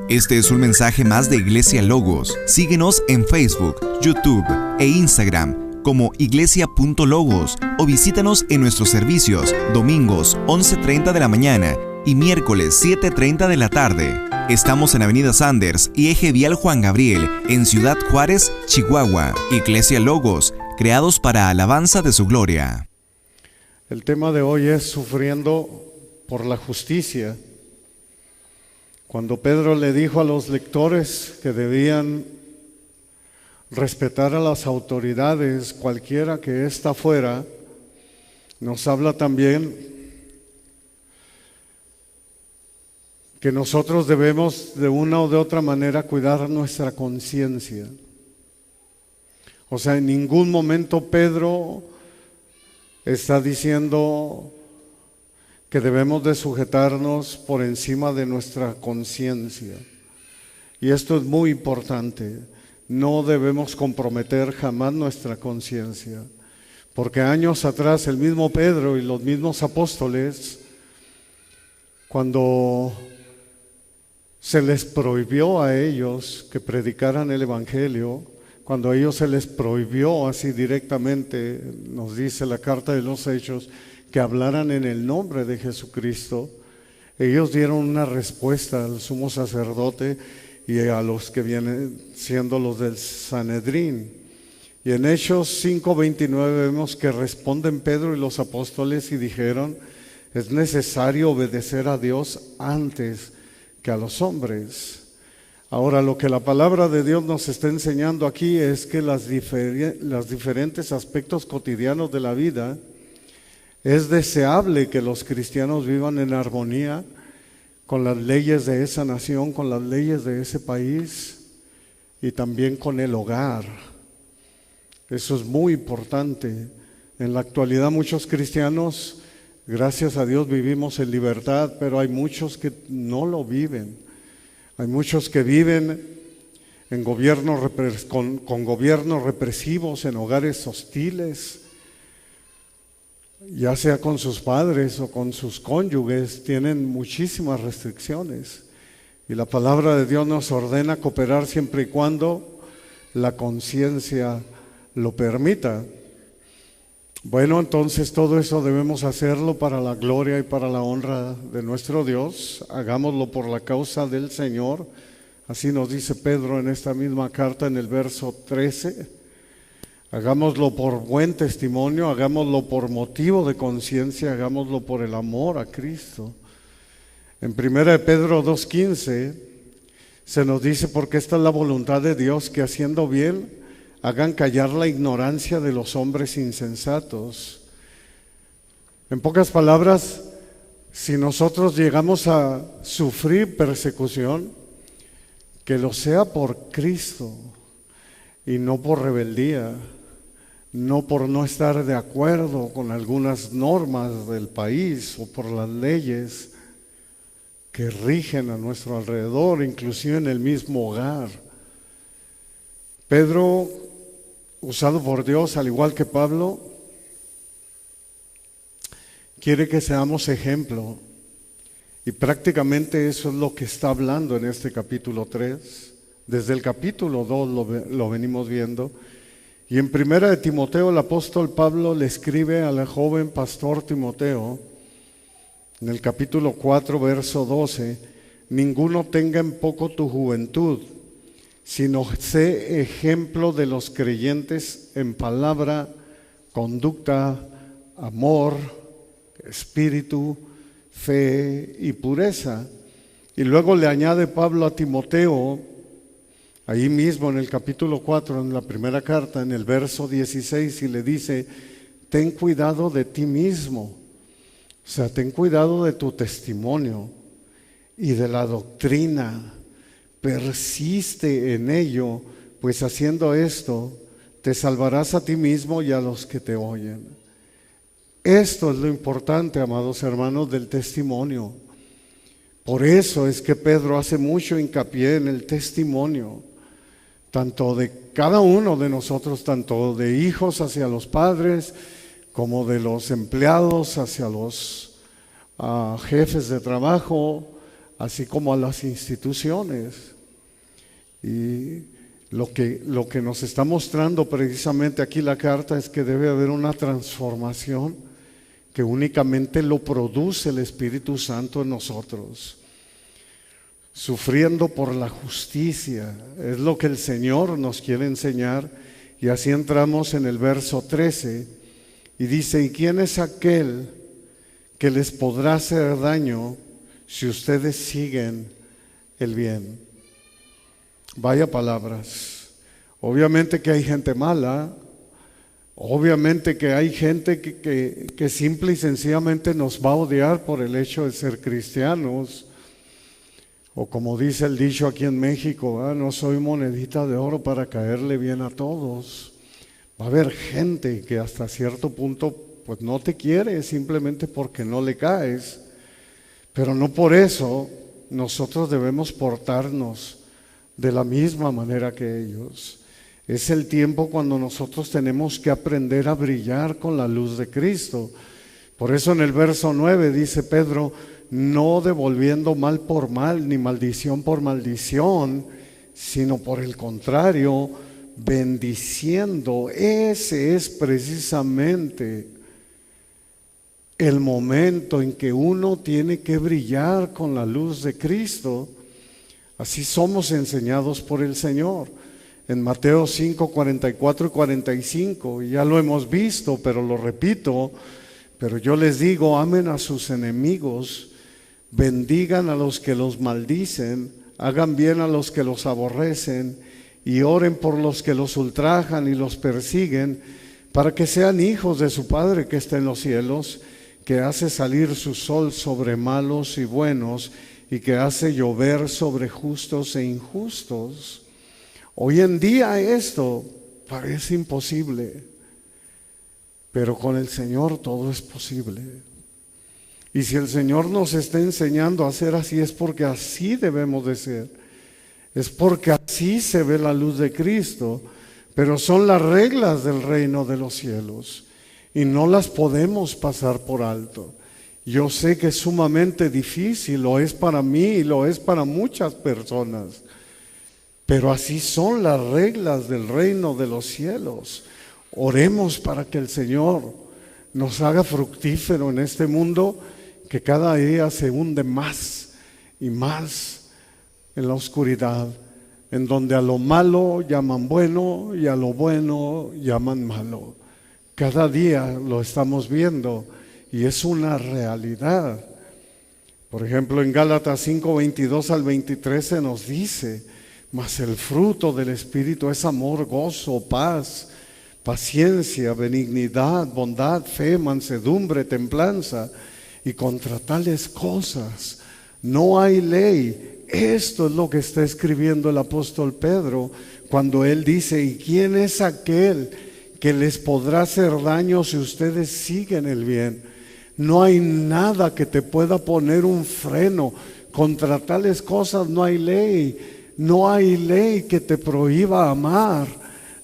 Este es un mensaje más de Iglesia Logos. Síguenos en Facebook, YouTube e Instagram como iglesia.logos o visítanos en nuestros servicios domingos 11:30 de la mañana y miércoles 7:30 de la tarde. Estamos en Avenida Sanders y Eje Vial Juan Gabriel, en Ciudad Juárez, Chihuahua. Iglesia Logos, creados para alabanza de su gloria. El tema de hoy es sufriendo por la justicia. Cuando Pedro le dijo a los lectores que debían respetar a las autoridades, cualquiera que ésta fuera, nos habla también que nosotros debemos de una o de otra manera cuidar nuestra conciencia. O sea, en ningún momento Pedro está diciendo que debemos de sujetarnos por encima de nuestra conciencia. Y esto es muy importante. No debemos comprometer jamás nuestra conciencia. Porque años atrás el mismo Pedro y los mismos apóstoles, cuando se les prohibió a ellos que predicaran el Evangelio, cuando a ellos se les prohibió así directamente, nos dice la carta de los Hechos, que hablaran en el nombre de Jesucristo, ellos dieron una respuesta al sumo sacerdote y a los que vienen siendo los del Sanedrín. Y en Hechos 5:29 vemos que responden Pedro y los apóstoles y dijeron: es necesario obedecer a Dios antes que a los hombres. Ahora, lo que la palabra de Dios nos está enseñando aquí es que los diferentes aspectos cotidianos de la vida, es deseable que los cristianos vivan en armonía con las leyes de esa nación, con las leyes de ese país y también con el hogar. Eso es muy importante. En la actualidad muchos cristianos, gracias a Dios, vivimos en libertad, pero hay muchos que no lo viven. Hay muchos que viven en con gobiernos represivos, en hogares hostiles, ya sea con sus padres o con sus cónyuges, tienen muchísimas restricciones. Y la palabra de Dios nos ordena cooperar siempre y cuando la conciencia lo permita. Bueno, entonces todo eso debemos hacerlo para la gloria y para la honra de nuestro Dios. Hagámoslo por la causa del Señor. Así nos dice Pedro en esta misma carta en el verso 13. Hagámoslo por buen testimonio, hagámoslo por motivo de conciencia, hagámoslo por el amor a Cristo. En 1 Pedro 2:15 se nos dice: porque esta es la voluntad de Dios, que haciendo bien hagan callar la ignorancia de los hombres insensatos. En pocas palabras, si nosotros llegamos a sufrir persecución, que lo sea por Cristo y no por rebeldía, no por no estar de acuerdo con algunas normas del país o por las leyes que rigen a nuestro alrededor, inclusive en el mismo hogar. Pedro, usado por Dios, al igual que Pablo, quiere que seamos ejemplo. Y prácticamente eso es lo que está hablando en este capítulo 3. Desde el capítulo 2 lo venimos viendo. Y en 1 de Timoteo, el apóstol Pablo le escribe al joven pastor Timoteo, en el capítulo 4, verso 12: ninguno tenga en poco tu juventud, sino sé ejemplo de los creyentes en palabra, conducta, amor, espíritu, fe y pureza. Y luego le añade Pablo a Timoteo, ahí mismo en el capítulo 4, en la primera carta, en el verso 16, y le dice: ten cuidado de ti mismo, o sea, ten cuidado de tu testimonio y de la doctrina. Persiste en ello, pues haciendo esto te salvarás a ti mismo y a los que te oyen. Esto es lo importante, amados hermanos, del testimonio. Por eso es que Pedro hace mucho hincapié en el testimonio, tanto de cada uno de nosotros, tanto de hijos hacia los padres, como de los empleados hacia los jefes de trabajo, así como a las instituciones. Y lo que nos está mostrando precisamente aquí la carta es que debe haber una transformación que únicamente lo produce el Espíritu Santo en nosotros. Sufriendo por la justicia, es lo que el Señor nos quiere enseñar. Y así entramos en el verso 13 y dice: ¿y quién es aquel que les podrá hacer daño si ustedes siguen el bien? Vaya palabras. Obviamente que hay gente mala, obviamente que hay gente que simple y sencillamente nos va a odiar por el hecho de ser cristianos. O como dice el dicho aquí en México, no soy monedita de oro para caerle bien a todos. Va a haber gente que hasta cierto punto pues no te quiere simplemente porque no le caes. Pero no por eso nosotros debemos portarnos de la misma manera que ellos. Es el tiempo cuando nosotros tenemos que aprender a brillar con la luz de Cristo. Por eso en el verso 9 dice Pedro: no devolviendo mal por mal, ni maldición por maldición, sino por el contrario, bendiciendo. Ese es precisamente el momento en que uno tiene que brillar con la luz de Cristo. Así somos enseñados por el Señor. En Mateo 5, 44 y 45, ya lo hemos visto, pero lo repito: pero yo les digo, amen a sus enemigos, bendigan a los que los maldicen, hagan bien a los que los aborrecen y oren por los que los ultrajan y los persiguen, para que sean hijos de su Padre que está en los cielos, que hace salir su sol sobre malos y buenos y que hace llover sobre justos e injustos. Hoy en día esto parece imposible, pero con el Señor todo es posible. Y si el Señor nos está enseñando a hacer así, es porque así debemos de ser. Es porque así se ve la luz de Cristo. Pero son las reglas del reino de los cielos y no las podemos pasar por alto. Yo sé que es sumamente difícil, lo es para mí y lo es para muchas personas. Pero así son las reglas del reino de los cielos. Oremos para que el Señor nos haga fructífero en este mundo que cada día se hunde más y más en la oscuridad, en donde a lo malo llaman bueno y a lo bueno llaman malo. Cada día lo estamos viendo y es una realidad. Por ejemplo, en Gálatas 5, 22 al 23 se nos dice: mas el fruto del Espíritu es amor, gozo, paz, paciencia, benignidad, bondad, fe, mansedumbre, templanza. Y contra tales cosas no hay ley. Esto es lo que está escribiendo el apóstol Pedro cuando él dice: ¿y quién es aquel que les podrá hacer daño si ustedes siguen el bien? No hay nada que te pueda poner un freno. Contra tales cosas no hay ley. No hay ley que te prohíba amar.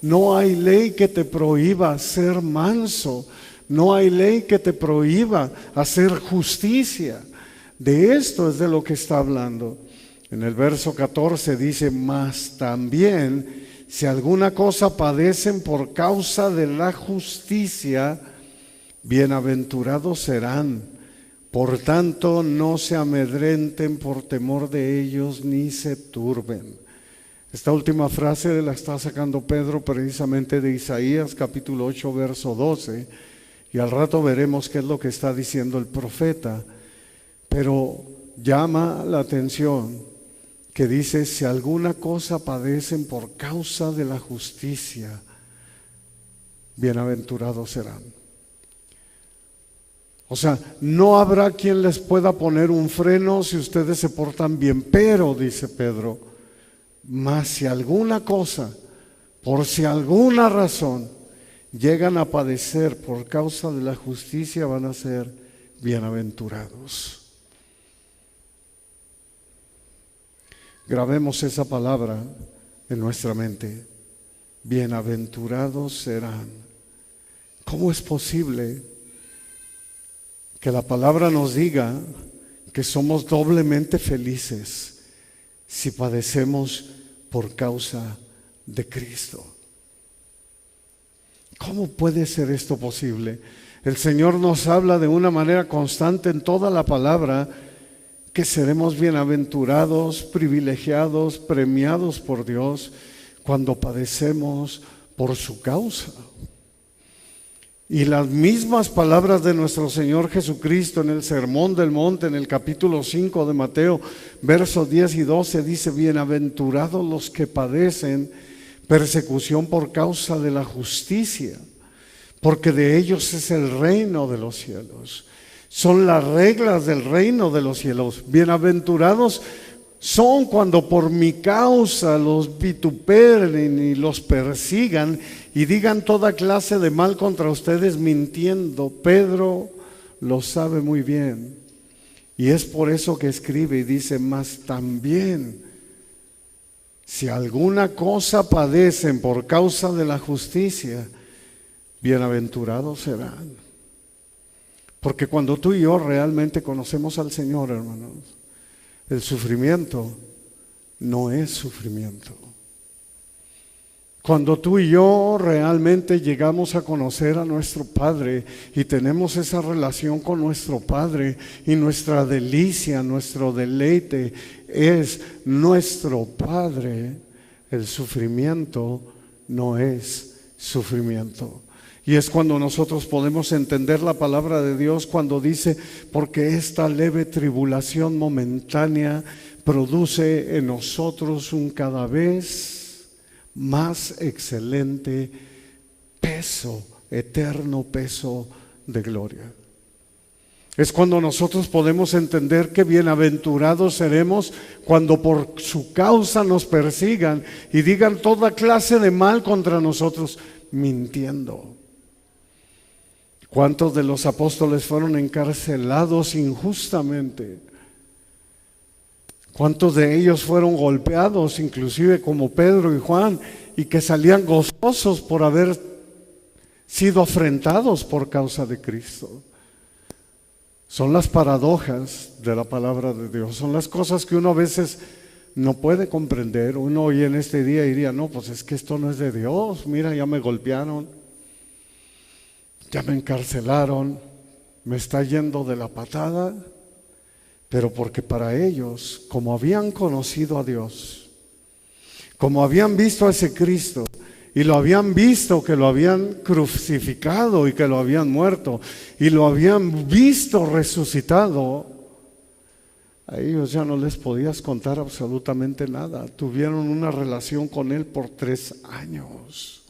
No hay ley que te prohíba ser manso. No hay ley que te prohíba hacer justicia. De esto es de lo que está hablando. En el verso 14 dice: mas también si alguna cosa padecen por causa de la justicia, bienaventurados serán. Por tanto, no se amedrenten por temor de ellos, ni se turben. Esta última frase la está sacando Pedro precisamente de Isaías capítulo 8, verso 12. Y al rato veremos qué es lo que está diciendo el profeta. Pero llama la atención que dice: si alguna cosa padecen por causa de la justicia, bienaventurados serán. O sea, no habrá quien les pueda poner un freno si ustedes se portan bien. Pero, dice Pedro, mas si alguna cosa, por si alguna razón, llegan a padecer por causa de la justicia, van a ser bienaventurados. Grabemos esa palabra en nuestra mente. Bienaventurados serán. ¿Cómo es posible que la palabra nos diga que somos doblemente felices si padecemos por causa de Cristo. ¿Cómo puede ser esto posible? El Señor nos habla de una manera constante en toda la palabra que seremos bienaventurados, privilegiados, premiados por Dios cuando padecemos por su causa. Y las mismas palabras de nuestro Señor Jesucristo en el Sermón del Monte, en el capítulo 5 de Mateo, versos 10 y 12, dice: bienaventurados los que padecen persecución por causa de la justicia, porque de ellos es el reino de los cielos. Son las reglas del reino de los cielos. Bienaventurados son cuando por mi causa los vituperen y los persigan y digan toda clase de mal contra ustedes mintiendo. Pedro lo sabe muy bien. Y es por eso que escribe y dice: mas también, si alguna cosa padecen por causa de la justicia, bienaventurados serán. Porque cuando tú y yo realmente conocemos al Señor, hermanos, el sufrimiento no es sufrimiento. Cuando tú y yo realmente llegamos a conocer a nuestro Padre y tenemos esa relación con nuestro Padre, y nuestra delicia, nuestro deleite es nuestro Padre, el sufrimiento no es sufrimiento. Y es cuando nosotros podemos entender la palabra de Dios cuando dice: porque esta leve tribulación momentánea produce en nosotros un cada vez más excelente peso, eterno peso de gloria. Es cuando nosotros podemos entender que bienaventurados seremos cuando por su causa nos persigan y digan toda clase de mal contra nosotros, mintiendo. ¿Cuántos de los apóstoles fueron encarcelados injustamente? ¿Cuántos de ellos fueron golpeados, inclusive como Pedro y Juan, y que salían gozosos por haber sido afrentados por causa de Cristo? Son las paradojas de la palabra de Dios, son las cosas que uno a veces no puede comprender. Uno hoy en este día diría: no, pues es que esto no es de Dios. Mira, ya me golpearon, ya me encarcelaron, me está yendo de la patada. Pero porque para ellos, como habían conocido a Dios, como habían visto a ese Cristo, y lo habían visto que lo habían crucificado y que lo habían muerto, y lo habían visto resucitado, a ellos ya no les podías contar absolutamente nada. Tuvieron una relación con Él por 3 años.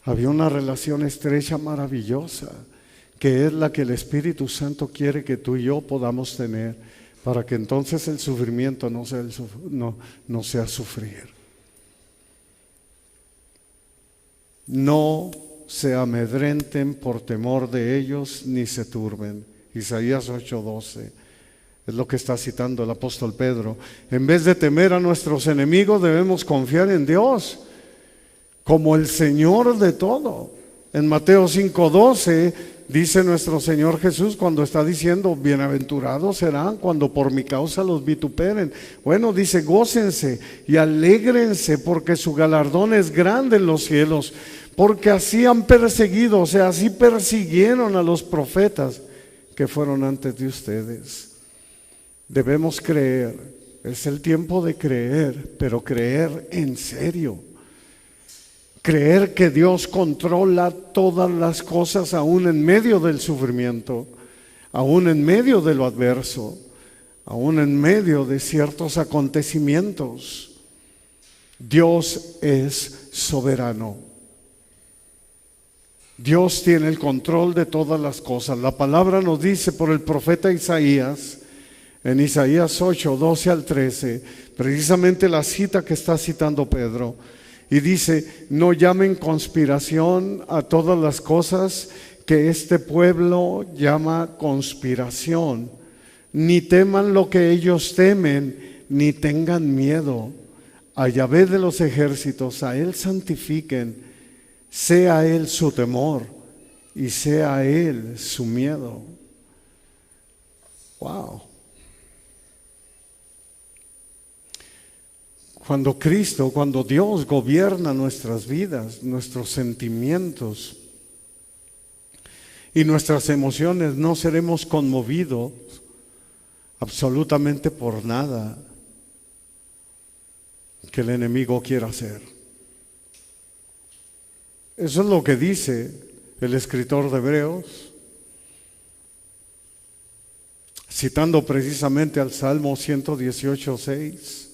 Había una relación estrecha, maravillosa, que es la que el Espíritu Santo quiere que tú y yo podamos tener, para que entonces el sufrimiento no sea sufrir. No se amedrenten por temor de ellos, ni se turben. Isaías 8:12 es lo que está citando el apóstol Pedro. En vez de temer a nuestros enemigos, debemos confiar en Dios como el Señor de todo. En Mateo 5:12 dice nuestro Señor Jesús, cuando está diciendo: bienaventurados serán cuando por mi causa los vituperen. Bueno, dice: gócense y alégrense, porque su galardón es grande en los cielos, porque así han perseguido, o sea, así persiguieron a los profetas que fueron antes de ustedes. Debemos creer, es el tiempo de creer, pero creer en serio. Creer que Dios controla todas las cosas, aún en medio del sufrimiento, aún en medio de lo adverso, aún en medio de ciertos acontecimientos. Dios es soberano. Dios tiene el control de todas las cosas. La palabra nos dice por el profeta Isaías, en Isaías 8:12 al 13, precisamente la cita que está citando Pedro. Y dice: no llamen conspiración a todas las cosas que este pueblo llama conspiración, ni teman lo que ellos temen, ni tengan miedo. A Yahvé de los ejércitos, a Él santifiquen, sea Él su temor y sea Él su miedo. Wow. Cuando Dios gobierna nuestras vidas, nuestros sentimientos y nuestras emociones, no seremos conmovidos absolutamente por nada que el enemigo quiera hacer. Eso es lo que dice el escritor de Hebreos, citando precisamente al Salmo 118:6,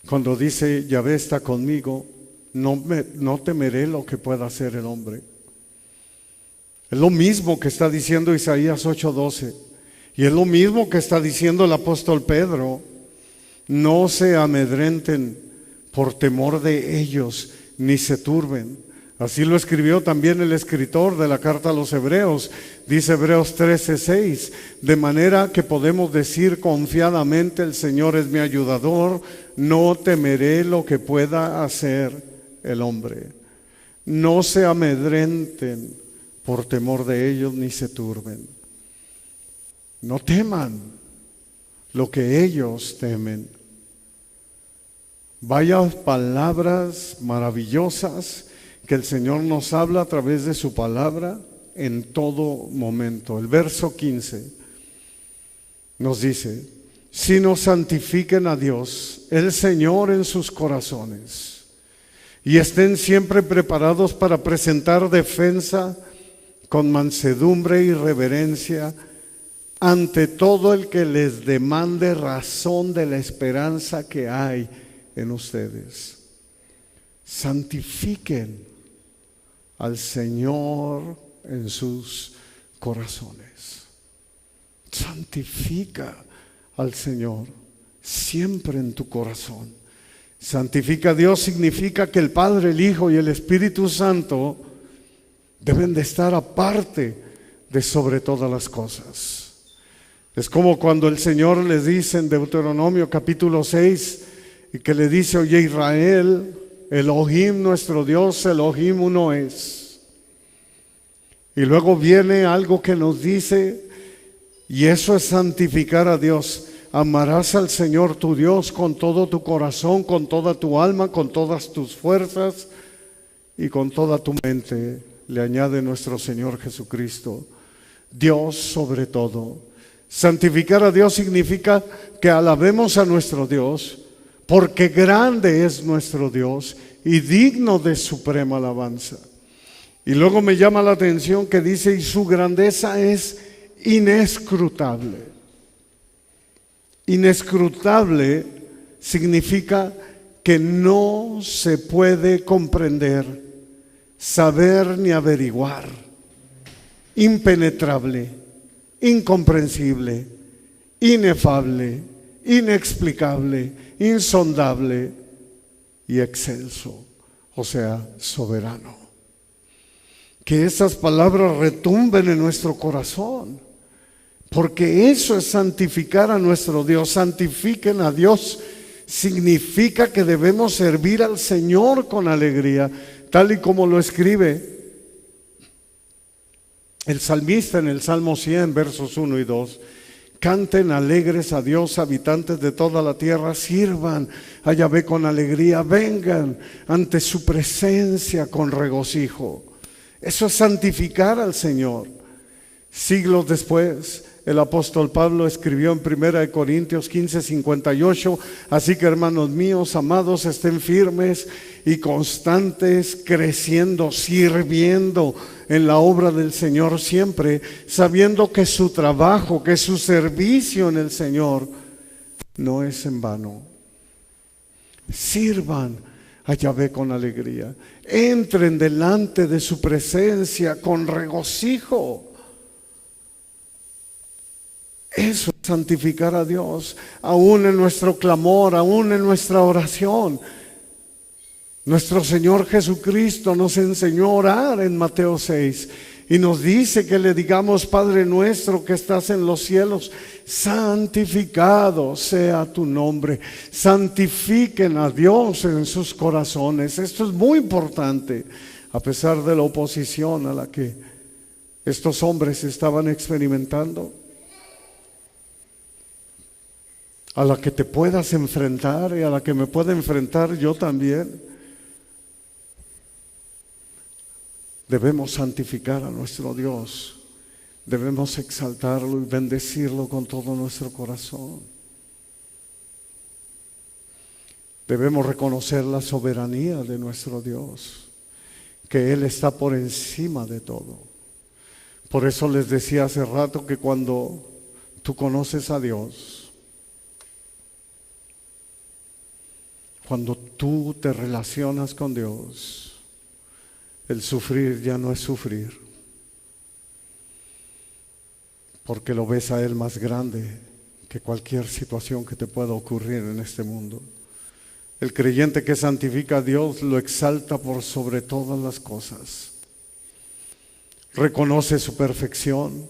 cuando dice: Yahvé está conmigo, no temeré lo que pueda hacer el hombre. Es lo mismo que está diciendo Isaías 8:12, y es lo mismo que está diciendo el apóstol Pedro: no se amedrenten por temor de ellos, ni se turben. Así lo escribió también el escritor de la carta a los Hebreos. Dice Hebreos 13:6, de manera que podemos decir confiadamente: el Señor es mi ayudador, no temeré lo que pueda hacer el hombre. No se amedrenten por temor de ellos, ni se turben. No teman lo que ellos temen. Vaya palabras maravillosas que el Señor nos habla a través de su palabra en todo momento. El verso 15 nos dice: sino santifiquen a Dios, el Señor, en sus corazones, y estén siempre preparados para presentar defensa con mansedumbre y reverencia ante todo el que les demande razón de la esperanza que hay en ustedes. Santifiquen al Señor en sus corazones. Santifica al Señor siempre en tu corazón. Santifica a Dios significa que el Padre, el Hijo y el Espíritu Santo deben de estar aparte de sobre todas las cosas. Es como cuando el Señor les dice en Deuteronomio capítulo 6, y que le dice: oye Israel, Elohim nuestro Dios, Elohim uno es. Y luego viene algo que nos dice, y eso es santificar a Dios: amarás al Señor tu Dios con todo tu corazón, con toda tu alma, con todas tus fuerzas y con toda tu mente. Le añade nuestro Señor Jesucristo: Dios sobre todo. Santificar a Dios significa que alabemos a nuestro Dios, porque grande es nuestro Dios y digno de suprema alabanza. Y luego me llama la atención que dice: y su grandeza es inescrutable. Inescrutable significa que no se puede comprender, saber ni averiguar. Impenetrable, incomprensible, inefable, inexplicable, insondable y excelso, o sea, soberano. Que esas palabras retumben en nuestro corazón, porque eso es santificar a nuestro Dios. Santifiquen a Dios significa que debemos servir al Señor con alegría, tal y como lo escribe el salmista en el Salmo 100, versos 1 y 2. Canten alegres a Dios, habitantes de toda la tierra, sirvan a Yahvé con alegría, vengan ante su presencia con regocijo. Eso es santificar al Señor. Siglos después, el apóstol Pablo escribió en 1 Corintios 15:58, así que, hermanos míos, amados, estén firmes y constantes, creciendo, sirviendo en la obra del Señor siempre, sabiendo que su trabajo, que su servicio en el Señor no es en vano. Sirvan a Yahvé con alegría, entren delante de su presencia con regocijo. Eso es santificar a Dios, aún en nuestro clamor, aún en nuestra oración. Nuestro Señor Jesucristo nos enseñó a orar en Mateo 6 y nos dice que le digamos: Padre nuestro que estás en los cielos, santificado sea tu nombre. Santifiquen a Dios en sus corazones. Esto es muy importante, a pesar de la oposición a la que estos hombres estaban experimentando. a la que te puedas enfrentar y a la que me pueda enfrentar yo también. Debemos santificar a nuestro Dios, debemos exaltarlo y bendecirlo con todo nuestro corazón. Debemos reconocer la soberanía de nuestro Dios, que Él está por encima de todo. Por eso les decía hace rato que cuando tú conoces a Dios, cuando tú te relacionas con Dios, el sufrir ya no es sufrir, porque lo ves a Él más grande que cualquier situación que te pueda ocurrir en este mundo. El creyente que santifica a Dios lo exalta por sobre todas las cosas. Reconoce su perfección,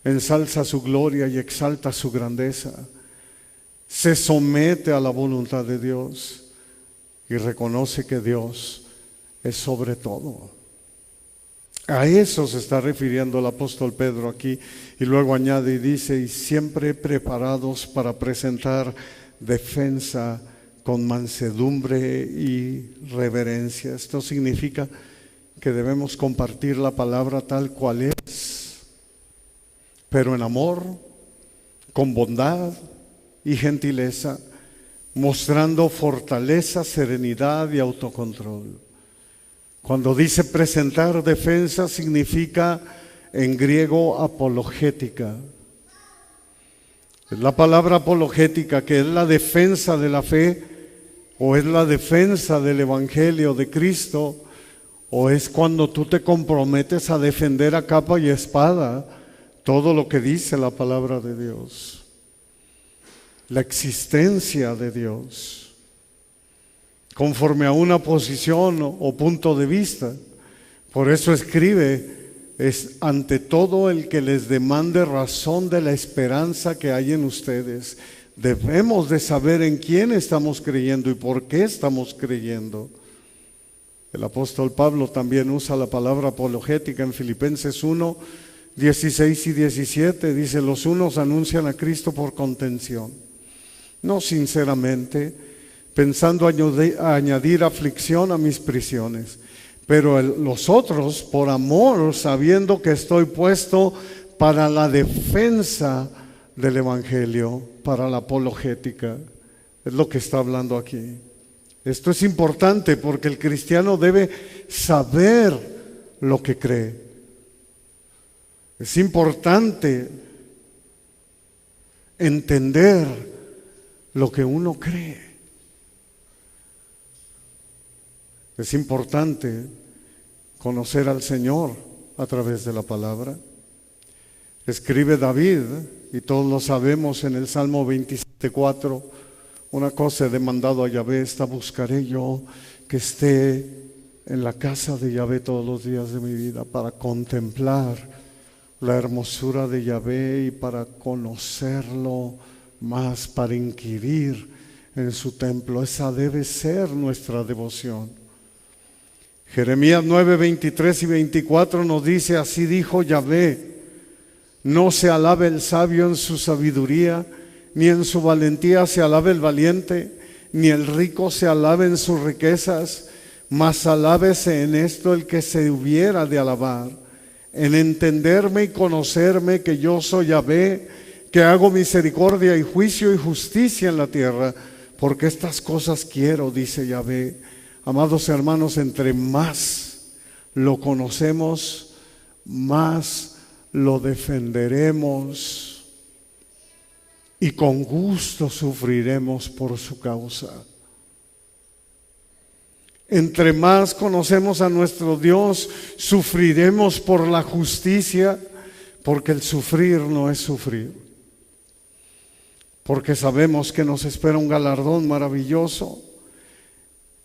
ensalza su gloria y exalta su grandeza. Se somete a la voluntad de Dios y reconoce que Dios es sobre todo. A eso se está refiriendo el apóstol Pedro aquí, y luego añade y dice: y siempre preparados para presentar defensa con mansedumbre y reverencia. Esto significa que debemos compartir la palabra tal cual es, pero en amor, con bondad y gentileza, mostrando fortaleza, serenidad y autocontrol. Cuando dice presentar defensa, significa en griego apologética. Es la palabra apologética, que es la defensa de la fe, o es la defensa del Evangelio de Cristo, o es cuando tú te comprometes a defender a capa y espada todo lo que dice la palabra de Dios, la existencia de Dios, conforme a una posición o punto de vista. Por eso escribe: es ante todo el que les demande razón de la esperanza que hay en ustedes. Debemos de saber en quién estamos creyendo y por qué estamos creyendo. El apóstol Pablo también usa la palabra apologética en Filipenses 1, 16 y 17. Dice: los unos anuncian a Cristo por contención, no sinceramente, pensando añadir aflicción a mis prisiones, pero los otros por amor, sabiendo que estoy puesto para la defensa del Evangelio, para la apologética. Es lo que está hablando aquí. Esto es importante porque el cristiano debe saber lo que cree. Es importante entender lo que uno cree. Es importante conocer al Señor a través de la palabra. Escribe David, y todos lo sabemos, en el Salmo 27:4, una cosa he demandado a Yahvé, esta buscaré yo, que esté en la casa de Yahvé todos los días de mi vida, para contemplar la hermosura de Yahvé y para conocerlo más, para inquirir en su templo. Esa debe ser nuestra devoción. Jeremías 9, 23 y 24 nos dice: así dijo Yahvé, no se alabe el sabio en su sabiduría, ni en su valentía se alabe el valiente, ni el rico se alabe en sus riquezas, mas alábese en esto el que se hubiera de alabar, en entenderme y conocerme que yo soy Yahvé, que hago misericordia y juicio y justicia en la tierra, porque estas cosas quiero, dice Yahvé. Amados hermanos, entre más lo conocemos, más lo defenderemos y con gusto sufriremos por su causa. Entre más conocemos a nuestro Dios, sufriremos por la justicia, porque el sufrir no es sufrir. Porque sabemos que nos espera un galardón maravilloso.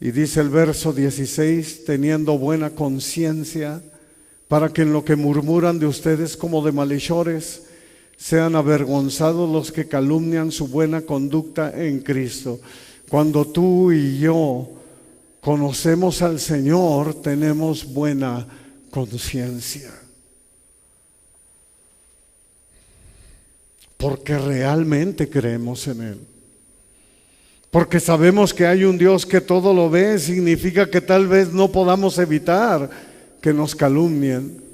Y dice el verso 16: teniendo buena conciencia, para que en lo que murmuran de ustedes como de malhechores, sean avergonzados los que calumnian su buena conducta en Cristo. Cuando tú y yo conocemos al Señor, tenemos buena conciencia. porque realmente creemos en Él. Porque sabemos que hay un Dios que todo lo ve, significa que tal vez no podamos evitar que nos calumnien,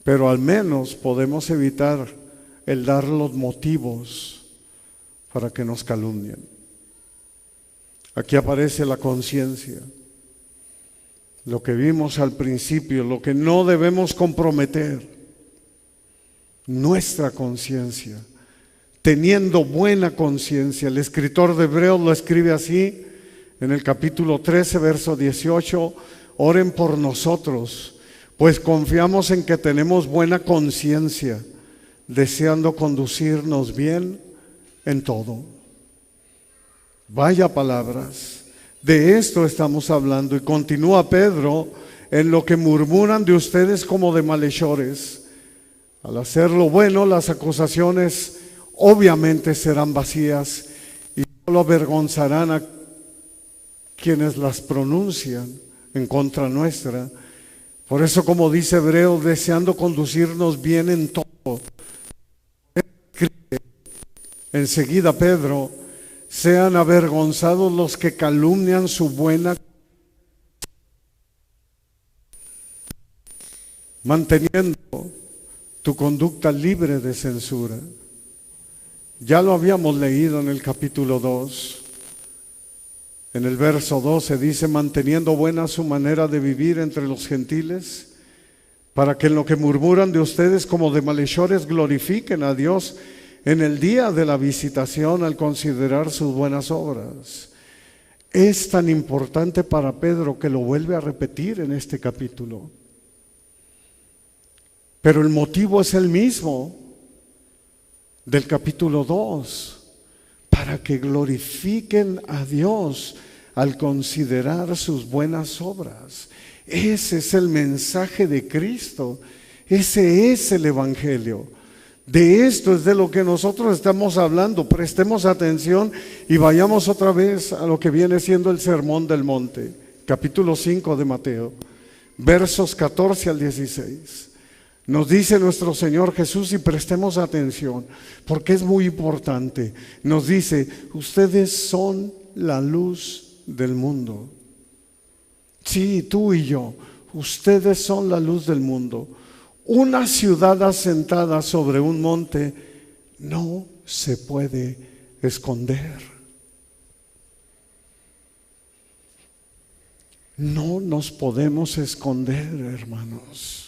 pero al menos podemos evitar el dar los motivos para que nos calumnien. Aquí aparece la conciencia, lo que vimos al principio, lo que no debemos comprometer, nuestra conciencia. Teniendo buena conciencia. El escritor de Hebreos lo escribe así en el capítulo 13, verso 18: oren por nosotros, pues confiamos en que tenemos buena conciencia, deseando conducirnos bien en todo. Vaya palabras, de esto estamos hablando. Y continúa Pedro: en lo que murmuran de ustedes como de malhechores. Al hacer lo bueno, las acusaciones obviamente serán vacías y solo avergonzarán a quienes las pronuncian en contra nuestra. Por eso, como dice Hebreos, deseando conducirnos bien en todo. Enseguida Pedro: sean avergonzados los que calumnian su buena, manteniendo tu conducta libre de censura. Ya lo habíamos leído en el capítulo 2. En el verso 12 dice: manteniendo buena su manera de vivir entre los gentiles, para que en lo que murmuran de ustedes como de malhechores glorifiquen a Dios en el día de la visitación al considerar sus buenas obras. Es tan importante para Pedro que lo vuelve a repetir en este capítulo. Pero el motivo es el mismo del capítulo 2, para que glorifiquen a Dios al considerar sus buenas obras. Ese es el mensaje de Cristo, ese es el Evangelio. De esto es de lo que nosotros estamos hablando. Prestemos atención y vayamos otra vez a lo que viene siendo el Sermón del Monte, capítulo 5 de Mateo, versos 14 al 16. Nos dice nuestro Señor Jesús, y prestemos atención, porque es muy importante. Nos dice: ustedes son la luz del mundo. Sí, tú y yo, ustedes son la luz del mundo. Una ciudad asentada sobre un monte no se puede esconder. No nos podemos esconder, hermanos.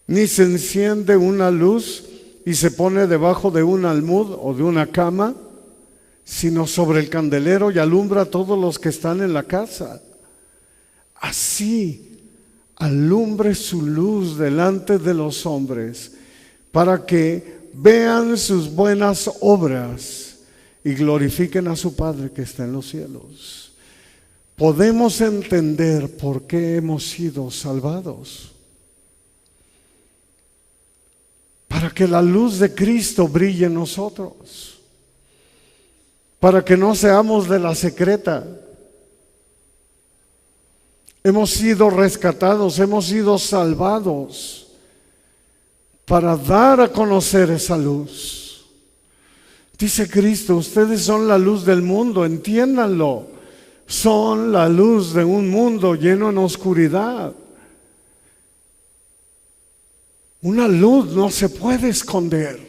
Ni se enciende una luz y se pone debajo de un almud o de una cama, sino sobre el candelero y alumbra a todos los que están en la casa. Así alumbre su luz delante de los hombres, para que vean sus buenas obras y glorifiquen a su Padre que está en los cielos. Podemos entender por qué hemos sido salvados. Para que la luz de Cristo brille en nosotros, para que no seamos de la secreta. Hemos sido rescatados, hemos sido salvados para dar a conocer esa luz. Dice Cristo: ustedes son la luz del mundo, entiéndanlo. Son la luz de un mundo lleno en oscuridad. Una luz no se puede esconder.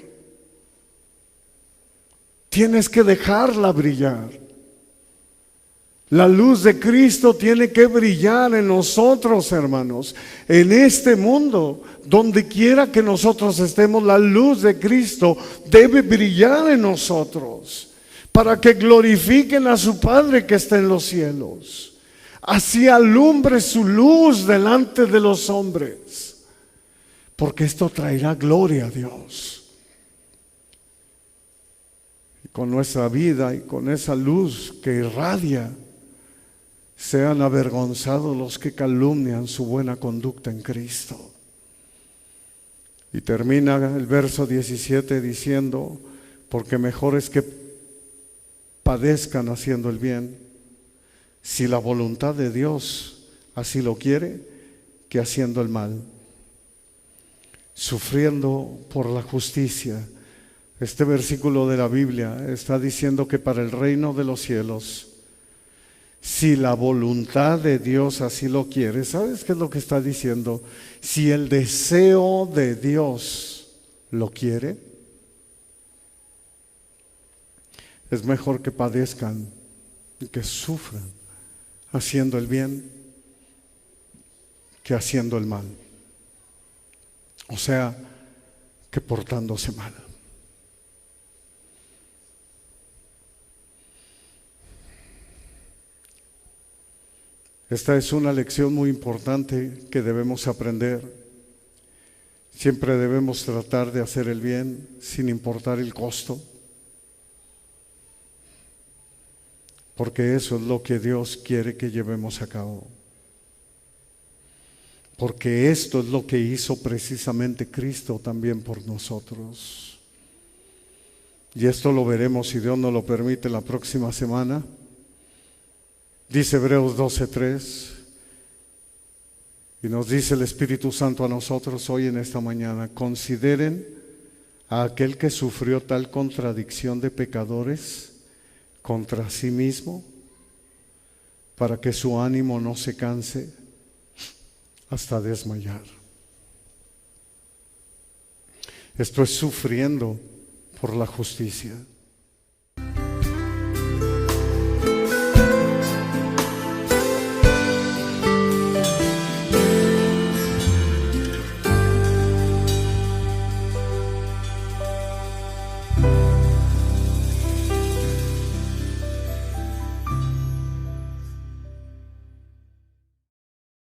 Tienes que dejarla brillar. La luz de Cristo tiene que brillar en nosotros, hermanos. En este mundo, donde quiera que nosotros estemos, la luz de Cristo debe brillar en nosotros, para que glorifiquen a su Padre que está en los cielos. Así alumbre su luz delante de los hombres, porque esto traerá gloria a Dios. Y con nuestra vida y con esa luz que irradia, sean avergonzados los que calumnian su buena conducta en Cristo. Y termina el verso 17 diciendo: porque mejor es que padezcan haciendo el bien, si la voluntad de Dios así lo quiere, que haciendo el mal. sufriendo por la justicia. Este versículo de la Biblia está diciendo que para el reino de los cielos, si la voluntad de Dios así lo quiere, ¿sabes qué es lo que está diciendo? Si el deseo de Dios lo quiere, es mejor que padezcan y que sufran haciendo el bien que haciendo el mal. O sea, que portándose mal. Esta es una lección muy importante que debemos aprender. Siempre debemos tratar de hacer el bien sin importar el costo, porque eso es lo que Dios quiere que llevemos a cabo. Porque esto es lo que hizo precisamente Cristo también por nosotros. Y esto lo veremos, si Dios nos lo permite, la próxima semana. Dice Hebreos 12:3, y nos dice el Espíritu Santo a nosotros hoy en esta mañana: consideren a aquel que sufrió tal contradicción de pecadores contra sí mismo, para que su ánimo no se canse hasta desmayar. Esto es sufriendo por la justicia.